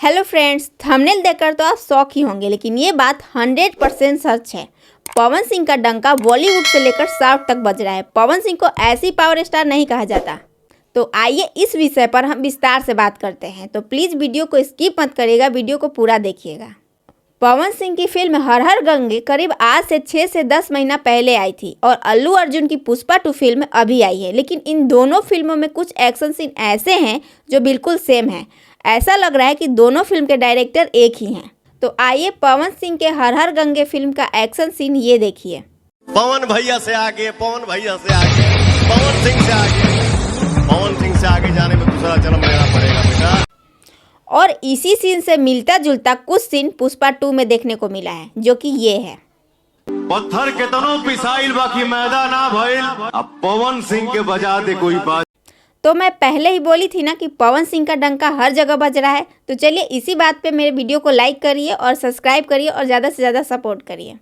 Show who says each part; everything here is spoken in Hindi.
Speaker 1: हेलो फ्रेंड्स, थंबनेल देखकर तो आप शौक ही होंगे, लेकिन ये बात 100% सच है। पवन सिंह का डंका बॉलीवुड से लेकर साउथ तक बज रहा है। पवन सिंह को ऐसी पावर स्टार नहीं कहा जाता। तो आइए इस विषय पर हम विस्तार से बात करते हैं। तो प्लीज़ वीडियो को स्किप मत करिएगा, वीडियो को पूरा देखिएगा। पवन सिंह की फिल्म हर हर गंगे करीब आज से 6 से 10 महीना पहले आई थी और अल्लू अर्जुन की पुष्पा 2 फिल्म अभी आई है। लेकिन इन दोनों फिल्मों में कुछ एक्शन सीन ऐसे हैं जो बिल्कुल सेम हैं। ऐसा लग रहा है कि दोनों फिल्म के डायरेक्टर एक ही हैं। तो आइए पवन सिंह के हर हर गंगे फिल्म का एक्शन सीन ये देखिए।
Speaker 2: पवन भैया से आगे, पवन भैया से आगे, पवन सिंह से आगे, पवन सिंह से आगे जाने में दूसरा जन्म लेना पड़ेगा बेटा।
Speaker 1: और इसी सीन से मिलता जुलता कुछ सीन पुष्पा 2 में देखने को मिला है, जो कि ये है।
Speaker 3: पत्थर के तनो पिसाइल बाकी मैदा ना भइल, अब पवन सिंह के बजा दे कोई बात।
Speaker 1: तो मैं पहले ही बोली थी ना कि पवन सिंह का डंका हर जगह बज रहा है। तो चलिए इसी बात पे मेरे वीडियो को लाइक करिए और सब्सक्राइब करिए और ज़्यादा से ज़्यादा सपोर्ट करिए।